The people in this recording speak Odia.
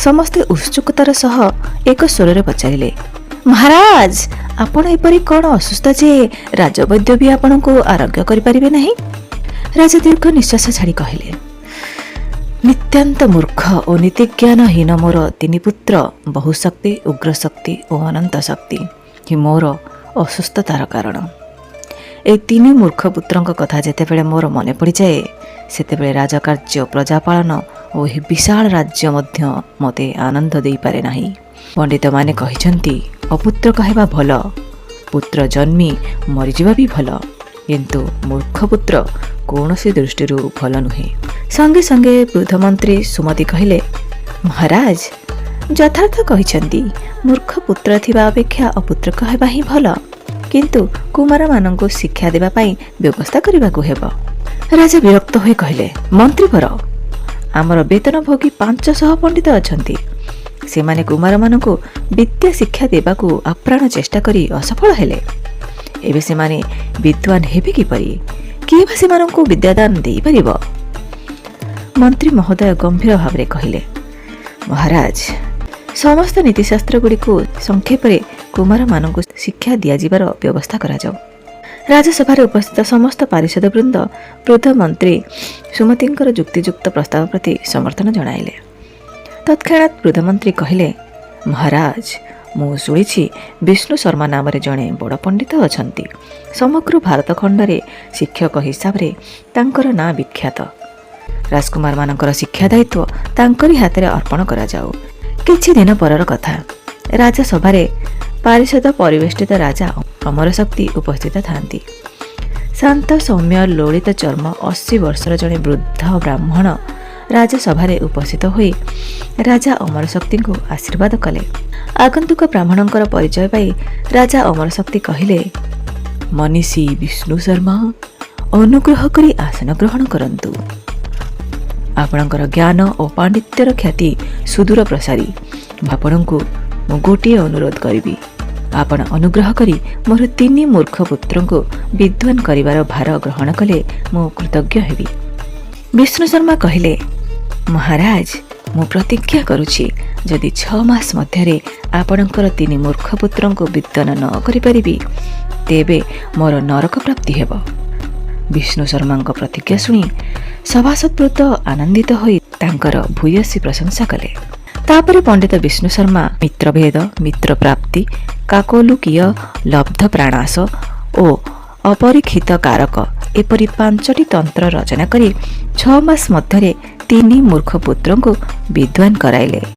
ସମସ୍ତେ ଉତ୍ସୁକତାର ସହ ଏକ ସ୍ୱରରେ ପଚାରିଲେ, ମହାରାଜ, ଆପଣ ଏପରି କ'ଣ ଅସୁସ୍ଥ ଯେ ରାଜବୈଦ୍ୟ ବି ଆପଣଙ୍କୁ ଆରୋଗ୍ୟ କରିପାରିବେ ନାହିଁ? ରାଜା ଦୀର୍ଘ ନିଶ୍ୱାସ ଛାଡ଼ି କହିଲେ, ନିତ୍ୟାନ୍ତ ମୂର୍ଖ ଓ ନୀତିଜ୍ଞାନହୀନ ମୋର ତିନି ପୁତ୍ର ବହୁଶକ୍ତି, ଉଗ୍ରଶକ୍ତି ଓ ଅନନ୍ତ ଶକ୍ତି ହିଁ ମୋର ଅସୁସ୍ଥତାର କାରଣ। ଏହି ତିନି ମୂର୍ଖ ପୁତ୍ରଙ୍କ କଥା ଯେତେବେଳେ ମୋର ମନେ ପଡ଼ିଯାଏ, ସେତେବେଳେ ରାଜକାର୍ଯ୍ୟ, ପ୍ରଜାପାଳନ ଓ ଏହି ବିଶାଳ ରାଜ୍ୟ ମଧ୍ୟ ମୋତେ ଆନନ୍ଦ ଦେଇପାରେ ନାହିଁ। ପଣ୍ଡିତମାନେ କହିଛନ୍ତି, ଅପୁତ୍ର କହିବା ଭଲ, ପୁତ୍ର ଜନ୍ମି ମରିଯିବା ବି ଭଲ, କିନ୍ତୁ ମୂର୍ଖ ପୁତ୍ର କୌଣସି ଦୃଷ୍ଟିରୁ ଭଲ ନୁହେଁ। ସଙ୍ଗେ ସଙ୍ଗେ ବୃଦ୍ଧମନ୍ତ୍ରୀ ସୁମତି କହିଲେ, ମହାରାଜ, ଯଥାର୍ଥ କହିଛନ୍ତି, ମୂର୍ଖ ପୁତ୍ର ଥିବା ଅପେକ୍ଷା ଅପୁତ୍ର କହିବା ହିଁ ଭଲ, କିନ୍ତୁ କୁମାରମାନଙ୍କୁ ଶିକ୍ଷା ଦେବା ପାଇଁ ବ୍ୟବସ୍ଥା କରିବାକୁ ହେବ। ରାଜା ବିରକ୍ତ ହୋଇ କହିଲେ, ମନ୍ତ୍ରୀବର, ଆମର ବେତନଭୋଗୀ 500 ପଣ୍ଡିତ ଅଛନ୍ତି। ସେମାନେ କୁମାରମାନଙ୍କୁ ବିଦ୍ୟା ଶିକ୍ଷା ଦେବାକୁ ଆପ୍ରାଣ ଚେଷ୍ଟା କରି ଅସଫଳ ହେଲେ। ଏବେ ସେମାନେ ବିଦ୍ୱାନ ହେବେ କିପରି? କିଏ ବା ସେମାନଙ୍କୁ ବିଦ୍ୟାଦାନ ଦେଇପାରିବ? ମନ୍ତ୍ରୀ ମହୋଦୟ ଗମ୍ଭୀର ଭାବରେ କହିଲେ, ମହାରାଜ, ସମସ୍ତ ନୀତିଶାସ୍ତ୍ରଗୁଡ଼ିକୁ ସଂକ୍ଷେପରେ କୁମାରମାନଙ୍କୁ ଶିକ୍ଷା ଦିଆଯିବାର ବ୍ୟବସ୍ଥା କରାଯାଉ। ରାଜସଭାରେ ଉପସ୍ଥିତ ସମସ୍ତ ପାରିଷଦ ବୃନ୍ଦ ବୃଦ୍ଧ ମନ୍ତ୍ରୀ ସୁମତିଙ୍କର ଯୁକ୍ତିଯୁକ୍ତ ପ୍ରସ୍ତାବ ପ୍ରତି ସମର୍ଥନ ଜଣାଇଲେ। ତତ୍କ୍ଷଣାତ୍ ବୃଦ୍ଧମନ୍ତ୍ରୀ କହିଲେ, ମହାରାଜ, ମୁଁ ଶୁଣିଛି ବିଷ୍ଣୁ ଶର୍ମା ନାମରେ ଜଣେ ବଡ଼ ପଣ୍ଡିତ ଅଛନ୍ତି। ସମଗ୍ର ଭାରତ ଖଣ୍ଡରେ ଶିକ୍ଷକ ହିସାବରେ ତାଙ୍କର ନାଁ ବିଖ୍ୟାତ। ରାଜକୁମାରମାନଙ୍କର ଶିକ୍ଷା ଦାୟିତ୍ୱ ତାଙ୍କରି ହାତରେ ଅର୍ପଣ କରାଯାଉ। କିଛି ଦିନ ପରର କଥା, ରାଜସଭାରେ ପାରିଷଦ ପରିବେଷ୍ଟିତ ରାଜା ଅମରଶକ୍ତି ଉପସ୍ଥିତ ଥାନ୍ତି। ଶାନ୍ତ ସୌମ୍ୟ ଲଳିତ ଚର୍ମ 80 ବର୍ଷର ଜଣେ ବୃଦ୍ଧ ବ୍ରାହ୍ମଣ ରାଜସଭାରେ ଉପସ୍ଥିତ ହୋଇ ରାଜା ଅମରଶକ୍ତିଙ୍କୁ ଆଶୀର୍ବାଦ କଲେ। ଆଗନ୍ତୁକ ବ୍ରାହ୍ମଣଙ୍କର ପରିଚୟ ପାଇ ରାଜା ଅମରଶକ୍ତି କହିଲେ, ମନୀଷୀ ବିଷ୍ଣୁ ଶର୍ମା, ଅନୁଗ୍ରହ କରି ଆସନ ଗ୍ରହଣ କରନ୍ତୁ। ଆପଣଙ୍କର ଜ୍ଞାନ ଓ ପାଣ୍ଡିତ୍ୟର ଖ୍ୟାତି ସୁଦୂର ପ୍ରସାରୀ। ଆପଣଙ୍କୁ ମୁଁ ଗୋଟିଏ ଅନୁରୋଧ କରିବି, ଆପଣ ଅନୁଗ୍ରହ କରି ମୋର 3 ମୂର୍ଖ ପୁତ୍ରଙ୍କୁ ବିଦ୍ୱାନ କରିବାର ଭାର ଗ୍ରହଣ କଲେ ମୁଁ କୃତଜ୍ଞ ହେବି। ବିଷ୍ଣୁ ଶର୍ମା କହିଲେ, ମହାରାଜ, ମୁଁ ପ୍ରତିଜ୍ଞା କରୁଛି, ଯଦି 6 ମାସ ମଧ୍ୟରେ ଆପଣଙ୍କର 3 ମୂର୍ଖ ପୁତ୍ରଙ୍କୁ ବିଦ୍ୱାନ ନ କରିପାରିବି, ତେବେ ମୋର ନରକ ପ୍ରାପ୍ତି ହେବ। ବିଷ୍ଣୁ ଶର୍ମାଙ୍କ ପ୍ରତିଜ୍ଞା ଶୁଣି ସଭାସଦବୃନ୍ଦ ଆନନ୍ଦିତ ହୋଇ ତାଙ୍କର ଭୂୟସୀ ପ୍ରଶଂସା କଲେ। ତାପରେ ପଣ୍ଡିତ ବିଷ୍ଣୁ ଶର୍ମା ମିତ୍ରଭେଦ, ମିତ୍ରପ୍ରାପ୍ତି, କାକୋଲୁକୀୟ, ଲବ୍ଧ ପ୍ରାଣାସ ଓ ଅପରୀକ୍ଷିତ କାରକ ଏପରି 5ଟି ତନ୍ତ୍ର ରଚନା କରି 6 ମାସ ମଧ୍ୟରେ 3 ମୂର୍ଖ ପୁତ୍ରଙ୍କୁ ବିଦ୍ୱାନ କରାଇଲେ।